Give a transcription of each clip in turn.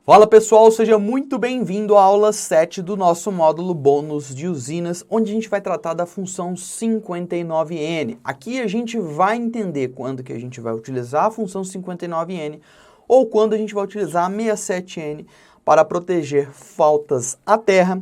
Fala pessoal, seja muito bem-vindo à aula 7 do nosso módulo bônus de usinas, onde a gente vai tratar da função 59n. Aqui a gente vai entender quando que a gente vai utilizar a função 59n ou quando a gente vai utilizar a 67n para proteger faltas à terra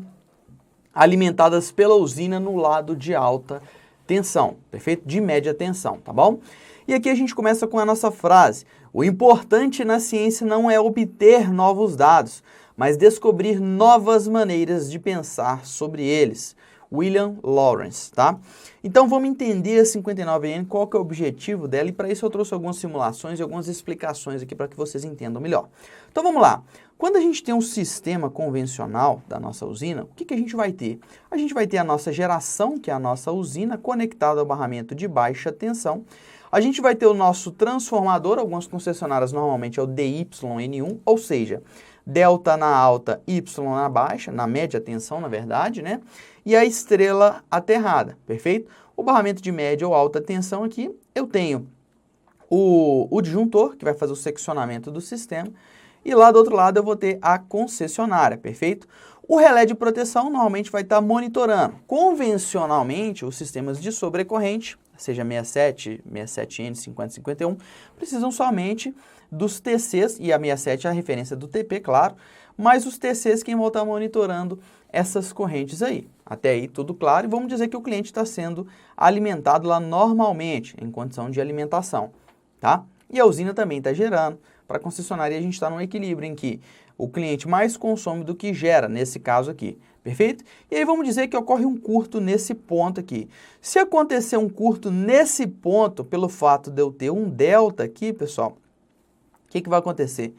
alimentadas pela usina no lado de alta tensão, perfeito? De média tensão, tá bom? E aqui a gente começa com a nossa frase. O importante na ciência não é obter novos dados, mas descobrir novas maneiras de pensar sobre eles. William Lawrence, tá? Então vamos entender a 59n, qual que é o objetivo dela, e para isso eu trouxe algumas simulações e algumas explicações aqui para que vocês entendam melhor. Então vamos lá. Quando a gente tem um sistema convencional da nossa usina, o que a gente vai ter? A gente vai ter a nossa geração, que é a nossa usina, conectada ao barramento de baixa tensão. A gente vai ter o nosso transformador, algumas concessionárias normalmente é o DYN1, ou seja, delta na alta, Y na baixa, na média tensão, na verdade, né? E a estrela aterrada, perfeito? O barramento de média ou alta tensão aqui, eu tenho o disjuntor, que vai fazer o seccionamento do sistema, e lá do outro lado eu vou ter a concessionária, perfeito? O relé de proteção normalmente vai estar monitorando. Convencionalmente, os sistemas de sobrecorrente, seja 67, 67N, 50, 51, precisam somente dos TCs, e a 67 é a referência do TP, claro, mas os TCs quem vão estar monitorando essas correntes aí. Até aí tudo claro, e vamos dizer que o cliente está sendo alimentado lá normalmente, em condição de alimentação, tá? E a usina também está gerando. Para a concessionária a gente está num equilíbrio em que o cliente mais consome do que gera, nesse caso aqui, perfeito? E aí vamos dizer que ocorre um curto nesse ponto aqui. Se acontecer um curto nesse ponto, pelo fato de eu ter um delta aqui, pessoal, o que vai acontecer?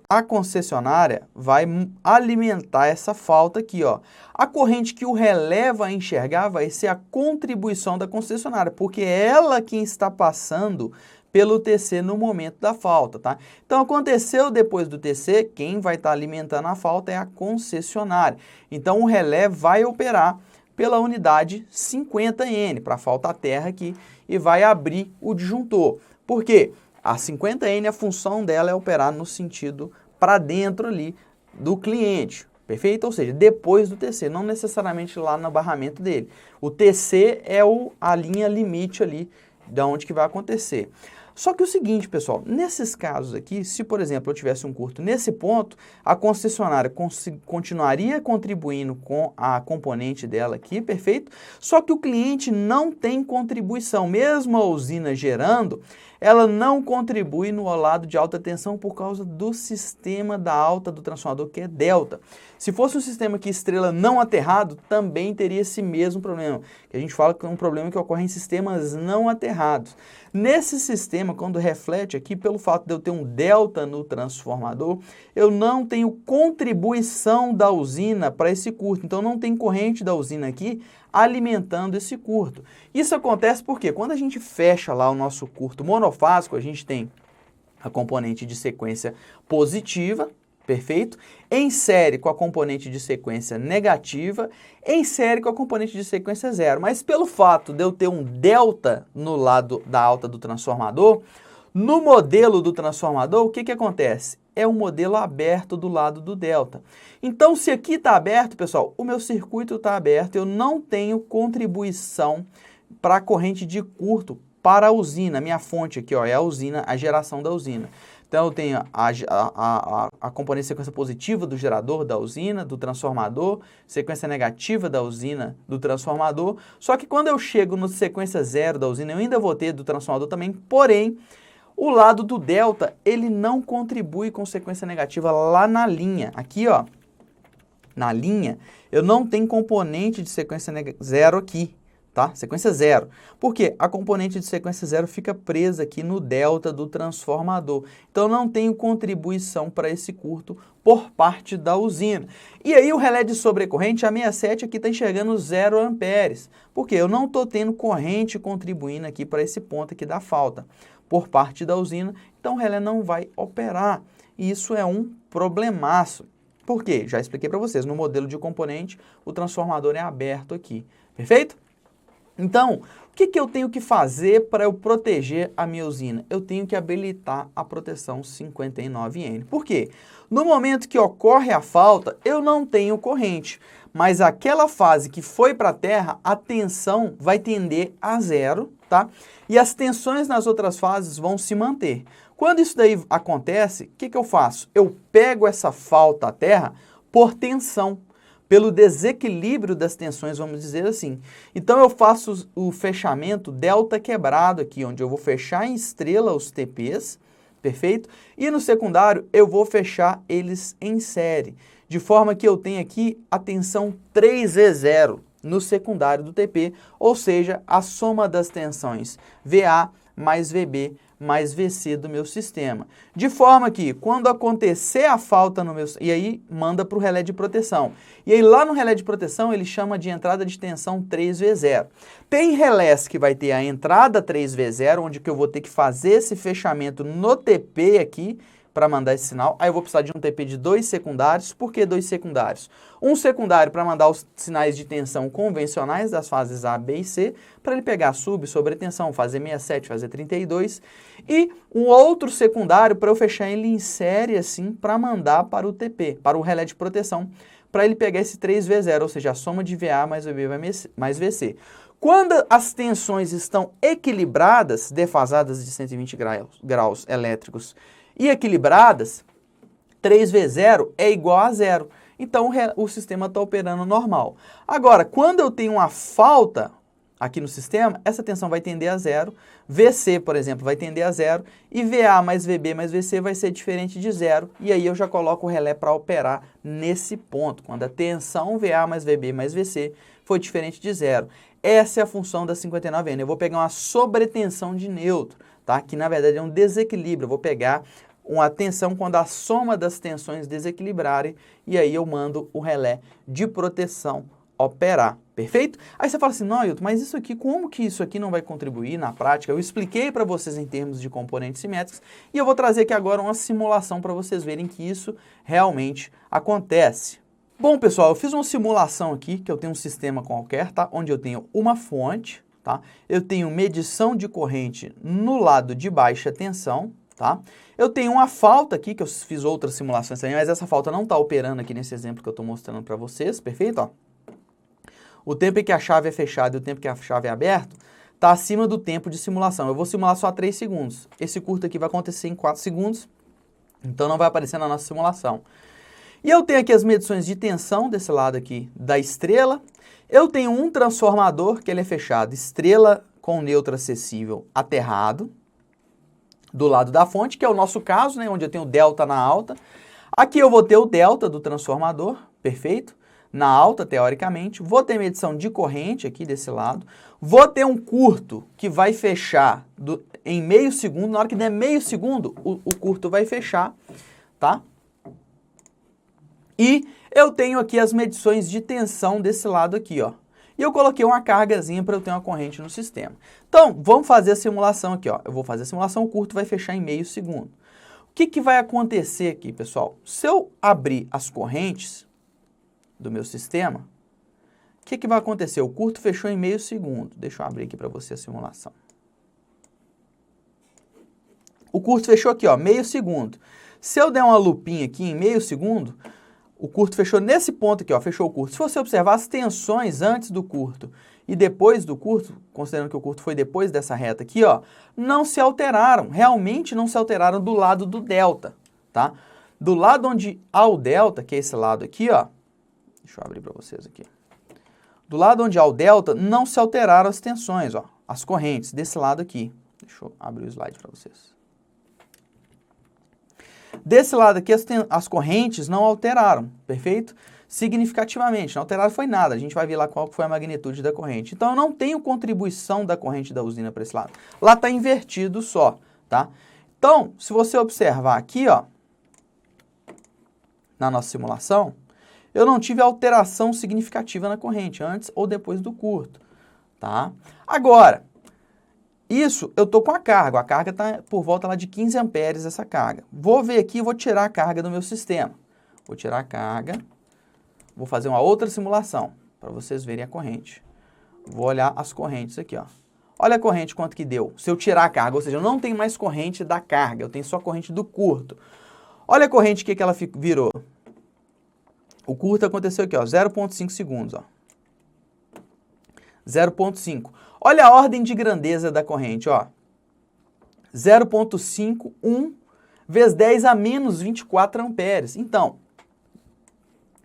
A concessionária vai alimentar essa falta aqui, ó. A corrente que o relé vai enxergar vai ser a contribuição da concessionária, porque é ela quem está passando pelo TC no momento da falta, tá? Então, aconteceu depois do TC, quem vai estar alimentando a falta é a concessionária. Então, o relé vai operar pela unidade 50N, para a falta à terra aqui, e vai abrir o disjuntor. Por quê? A 50N, a função dela é operar no sentido para dentro ali do cliente, perfeito? Ou seja, depois do TC, não necessariamente lá no barramento dele. O TC é a linha limite ali, de onde que vai acontecer. Só que o seguinte, pessoal, nesses casos aqui, se por exemplo eu tivesse um curto nesse ponto, a concessionária continuaria contribuindo com a componente dela aqui, perfeito? Só que o cliente não tem contribuição, mesmo a usina gerando, ela não contribui no lado de alta tensão por causa do sistema da alta do transformador, que é delta. Se fosse um sistema que estrela não aterrado, também teria esse mesmo problema, que a gente fala que é um problema que ocorre em sistemas não aterrados. Nesse sistema, quando reflete aqui, pelo fato de eu ter um delta no transformador, eu não tenho contribuição da usina para esse curto, então não tem corrente da usina aqui alimentando esse curto. Isso acontece porque quando a gente fecha lá o nosso curto monofásico, a gente tem a componente de sequência positiva, perfeito? Em série com a componente de sequência negativa, em série com a componente de sequência zero. Mas pelo fato de eu ter um delta no lado da alta do transformador, no modelo do transformador, o que acontece? É um modelo aberto do lado do delta. Então, se aqui está aberto, pessoal, o meu circuito está aberto, eu não tenho contribuição para a corrente de curto para a usina. Minha fonte aqui, ó, é a usina, a geração da usina. Então, eu tenho a componente de sequência positiva do gerador da usina, do transformador, sequência negativa da usina, do transformador. Só que quando eu chego no sequência zero da usina, eu ainda vou ter do transformador também, porém, o lado do delta, ele não contribui com sequência negativa lá na linha. Aqui, ó, na linha, eu não tenho componente de sequência zero aqui, tá? Sequência zero. Por quê? A componente de sequência zero fica presa aqui no delta do transformador. Então, não tenho contribuição para esse curto por parte da usina. E aí, o relé de sobrecorrente, a 67 aqui está enxergando 0 amperes. Por quê? Eu não estou tendo corrente contribuindo aqui para esse ponto aqui da falta por parte da usina, então o relé não vai operar. E isso é um problemaço. Por quê? Já expliquei para vocês, no modelo de componente, o transformador é aberto aqui. Perfeito? Então, o que eu tenho que fazer para eu proteger a minha usina? Eu tenho que habilitar a proteção 59N. Por quê? No momento que ocorre a falta, eu não tenho corrente, mas aquela fase que foi para a terra, a tensão vai tender a zero, tá? E as tensões nas outras fases vão se manter. Quando isso daí acontece, o que eu faço? Eu pego essa falta à terra por tensão, pelo desequilíbrio das tensões, vamos dizer assim. Então eu faço o fechamento delta quebrado aqui, onde eu vou fechar em estrela os TPs, perfeito? E no secundário eu vou fechar eles em série, de forma que eu tenho aqui a tensão 3V0 no secundário do TP, ou seja, a soma das tensões VA mais VB mais VC do meu sistema. De forma que, quando acontecer a falta no meu... E aí, manda para o relé de proteção. E aí, lá no relé de proteção, ele chama de entrada de tensão 3V0. Tem relés que vai ter a entrada 3V0, onde que eu vou ter que fazer esse fechamento no TP aqui, para mandar esse sinal. Aí eu vou precisar de um TP de 2 secundários. Por que 2 secundários? Um secundário para mandar os sinais de tensão convencionais das fases A, B e C, para ele pegar sub, sobretensão, fazer 67, fazer 32. E um outro secundário para eu fechar ele em série assim, para mandar para o TP, para o relé de proteção, para ele pegar esse 3V0, ou seja, a soma de VA mais VB mais VC. Quando as tensões estão equilibradas, defasadas de 120 graus elétricos, e equilibradas, 3V0 é igual a zero. Então o sistema está operando normal. Agora, quando eu tenho uma falta aqui no sistema, essa tensão vai tender a zero, VC, por exemplo, vai tender a zero, e VA mais VB mais VC vai ser diferente de zero, e aí eu já coloco o relé para operar nesse ponto, quando a tensão VA mais VB mais VC foi diferente de zero. Essa é a função da 59N. Eu vou pegar uma sobretensão de neutro, tá? Que na verdade é um desequilíbrio. Eu vou pegar uma tensão quando a soma das tensões desequilibrarem, e aí eu mando o relé de proteção operar, perfeito? Aí você fala assim, não, Ailton, mas isso aqui, como que isso aqui não vai contribuir na prática? Eu expliquei para vocês em termos de componentes simétricos, e eu vou trazer aqui agora uma simulação para vocês verem que isso realmente acontece. Bom, pessoal, eu fiz uma simulação aqui, que eu tenho um sistema qualquer, tá? Onde eu tenho uma fonte, tá? Eu tenho medição de corrente no lado de baixa tensão, tá? Eu tenho uma falta aqui, que eu fiz outras simulações também, mas essa falta não está operando aqui nesse exemplo que eu estou mostrando para vocês, perfeito? Ó. O tempo em que a chave é fechada e o tempo que a chave é aberta está acima do tempo de simulação. Eu vou simular só 3 segundos. Esse curto aqui vai acontecer em 4 segundos, então não vai aparecer na nossa simulação. E eu tenho aqui as medições de tensão desse lado aqui da estrela. Eu tenho um transformador que ele é fechado, estrela com neutro acessível aterrado, do lado da fonte, que é o nosso caso, né, onde eu tenho delta na alta. Aqui eu vou ter o delta do transformador, perfeito? Na alta, teoricamente. Vou ter medição de corrente aqui desse lado. Vou ter um curto que vai fechar em meio segundo. Na hora que der meio segundo, o curto vai fechar, tá? E eu tenho aqui as medições de tensão desse lado aqui, ó. E eu coloquei uma cargazinha para eu ter uma corrente no sistema. Então, vamos fazer a simulação aqui, ó. Eu vou fazer a simulação, o curto vai fechar em meio segundo. O que vai acontecer aqui, pessoal? Se eu abrir as correntes do meu sistema, o que vai acontecer? O curto fechou em meio segundo. Deixa eu abrir aqui para você a simulação. O curto fechou aqui, ó, meio segundo. Se eu der uma lupinha aqui em meio segundo, o curto fechou nesse ponto aqui, ó, fechou o curto. Se você observar as tensões antes do curto e depois do curto, considerando que o curto foi depois dessa reta aqui, ó, não se alteraram, realmente não se alteraram do lado do delta, tá? Do lado onde há o delta, que é esse lado aqui, ó, deixa eu abrir para vocês aqui. Do lado onde há o delta, não se alteraram as tensões, ó, as correntes desse lado aqui. Deixa eu abrir o slide para vocês. Desse lado aqui, as correntes não alteraram, perfeito? Significativamente, não alteraram foi nada. A gente vai ver lá qual foi a magnitude da corrente. Então, eu não tenho contribuição da corrente da usina para esse lado. Lá está invertido só, tá? Então, se você observar aqui, ó, na nossa simulação, eu não tive alteração significativa na corrente, antes ou depois do curto, tá? Agora, isso eu estou com a carga está por volta lá de 15 amperes essa carga. Vou ver aqui, vou tirar a carga do meu sistema. Vou tirar a carga, vou fazer uma outra simulação para vocês verem a corrente. Vou olhar as correntes aqui, ó. Olha a corrente quanto que deu. Se eu tirar a carga, ou seja, eu não tenho mais corrente da carga, eu tenho só corrente do curto. Olha a corrente que ela virou. O curto aconteceu aqui, ó, 0,5 segundos, ó. 0,5. Olha a ordem de grandeza da corrente, ó. 0,51 vezes 10 a menos 24 amperes. Então,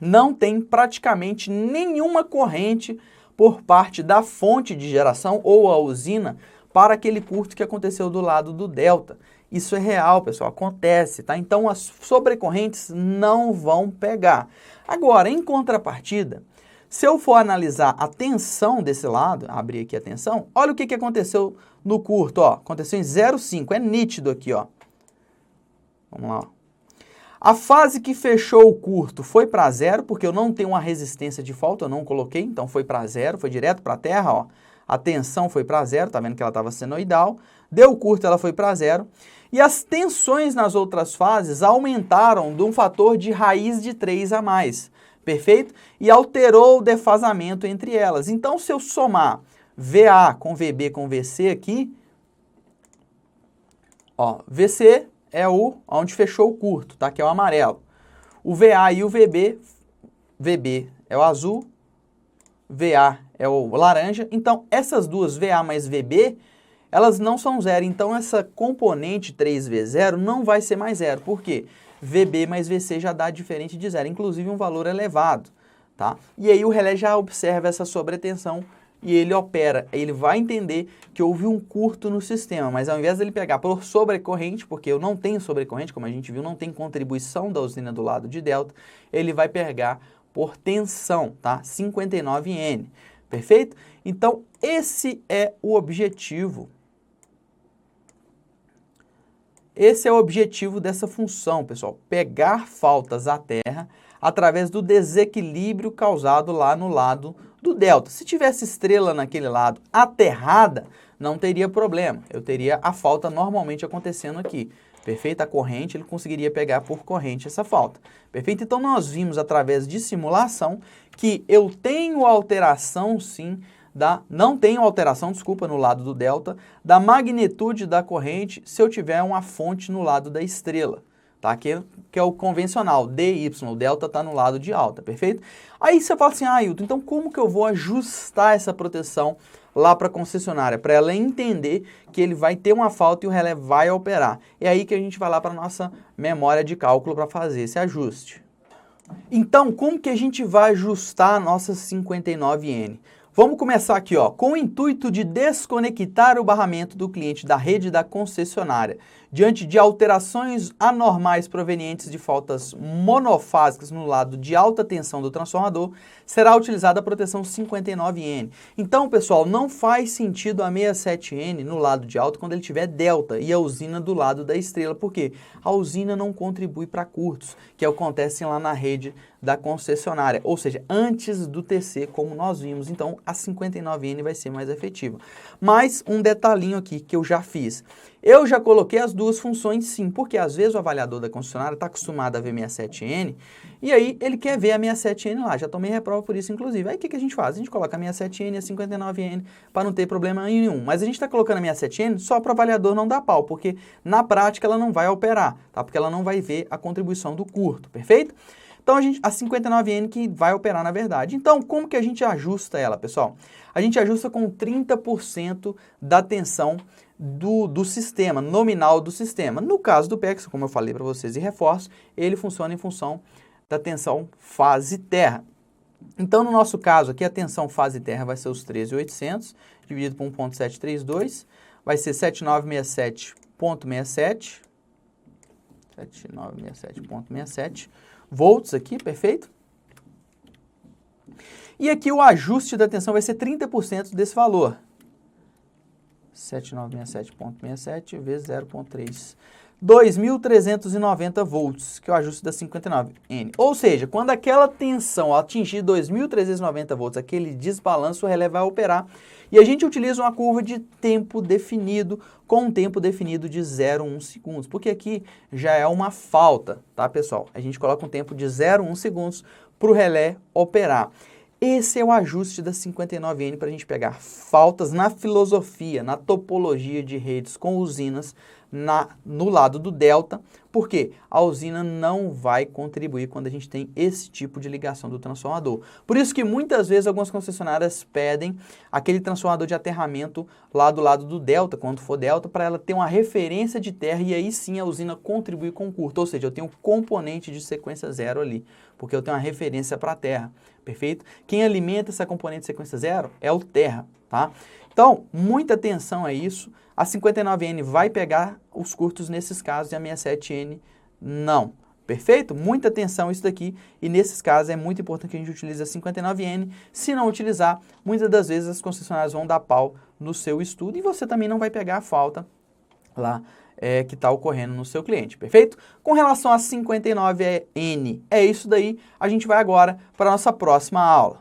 não tem praticamente nenhuma corrente por parte da fonte de geração ou a usina para aquele curto que aconteceu do lado do delta. Isso é real, pessoal, acontece, tá? Então, as sobrecorrentes não vão pegar. Agora, em contrapartida, se eu for analisar a tensão desse lado, abrir aqui a tensão, olha o que aconteceu no curto, ó. Aconteceu em 0,5, é nítido aqui, ó. Vamos lá, ó. A fase que fechou o curto foi para zero, porque eu não tenho uma resistência de falta, eu não coloquei, então foi para zero, foi direto para a terra, ó. A tensão foi para zero, tá vendo que ela estava senoidal. Deu curto, ela foi para zero. E as tensões nas outras fases aumentaram de um fator de raiz de 3 a mais. Perfeito? E alterou o defasamento entre elas. Então, se eu somar VA com VB com VC aqui, ó, VC é o onde fechou o curto, tá? Que é o amarelo. O VA e o VB é o azul, VA é o laranja. Então, essas duas, VA mais VB, elas não são zero. Então, essa componente 3 vezes 0 não vai ser mais zero. Por quê? VB mais VC já dá diferente de zero, inclusive um valor elevado, tá? E aí o relé já observa essa sobretensão e ele opera, ele vai entender que houve um curto no sistema, mas ao invés dele pegar por sobrecorrente, porque eu não tenho sobrecorrente, como a gente viu, não tem contribuição da usina do lado de delta, ele vai pegar por tensão, tá? 59N, perfeito? Então, esse é o objetivo. Esse é o objetivo dessa função, pessoal, pegar faltas à terra através do desequilíbrio causado lá no lado do delta. Se tivesse estrela naquele lado aterrada, não teria problema, eu teria a falta normalmente acontecendo aqui. Perfeito? A corrente, ele conseguiria pegar por corrente essa falta. Perfeito? Então, nós vimos através de simulação que eu tenho alteração, sim, não tenho alteração, desculpa, no lado do delta, da magnitude da corrente se eu tiver uma fonte no lado da estrela, tá? Que é o convencional, DY, o delta está no lado de alta, perfeito? Aí você fala assim, Ailton, então como que eu vou ajustar essa proteção lá para a concessionária, para ela entender que ele vai ter uma falta e o relé vai operar? É aí que a gente vai lá para a nossa memória de cálculo para fazer esse ajuste. Então, como que a gente vai ajustar a nossa 59N? Vamos começar aqui, ó, com o intuito de desconectar o barramento do cliente da rede da concessionária, diante de alterações anormais provenientes de faltas monofásicas no lado de alta tensão do transformador, será utilizada a proteção 59N. Então, pessoal, não faz sentido a 67N no lado de alta quando ele tiver delta e a usina do lado da estrela, porque a usina não contribui para curtos, que acontecem lá na rede da concessionária, ou seja, antes do TC, como nós vimos. Então, a 59N vai ser mais efetiva. Mas um detalhinho aqui que eu já fiz. Eu já coloquei as duas funções sim, porque às vezes o avaliador da concessionária está acostumado a ver 67N e aí ele quer ver a 67N lá. Já tomei reprova por isso, inclusive. Aí o que a gente faz? A gente coloca a 67N e a 59N para não ter problema nenhum. Mas a gente está colocando a 67N só para o avaliador não dar pau, porque na prática ela não vai operar, tá? Porque ela não vai ver a contribuição do curto, perfeito? Então, a 59N que vai operar na verdade. Então, como que a gente ajusta ela, pessoal? A gente ajusta com 30% da tensão do sistema, nominal do sistema. No caso do PEX, como eu falei para vocês e reforço, ele funciona em função da tensão fase terra. Então, no nosso caso aqui, a tensão fase terra vai ser os 13.800, dividido por 1.732, vai ser 7967.67, 7967.67 volts aqui, perfeito? E aqui o ajuste da tensão vai ser 30% desse valor. 7967.67 vezes 0.3. 2.390 volts, que é o ajuste da 59N. Ou seja, quando aquela tensão atingir 2.390 volts, aquele desbalanço, o relé vai operar. E a gente utiliza uma curva de tempo definido, com um tempo definido de 0,1 segundos. Porque aqui já é uma falta, tá, pessoal? A gente coloca um tempo de 0,1 segundos para o relé operar. Esse é o ajuste da 59N para a gente pegar faltas na filosofia, na topologia de redes com usinas no lado do delta, porque a usina não vai contribuir quando a gente tem esse tipo de ligação do transformador. Por isso que muitas vezes algumas concessionárias pedem aquele transformador de aterramento lá do lado do delta, quando for delta, para ela ter uma referência de terra e aí sim a usina contribuir com o curto, ou seja, eu tenho um componente de sequência zero ali, porque eu tenho uma referência para a terra, perfeito? Quem alimenta essa componente de sequência zero é o terra, tá? Então, muita atenção a isso. A 59N vai pegar os curtos nesses casos e a 67N não. Perfeito? Muita atenção a isso daqui. E nesses casos é muito importante que a gente utilize a 59N. Se não utilizar, muitas das vezes as concessionárias vão dar pau no seu estudo e você também não vai pegar a falta lá que está ocorrendo no seu cliente, perfeito? Com relação a 59N, é isso daí. A gente vai agora para a nossa próxima aula.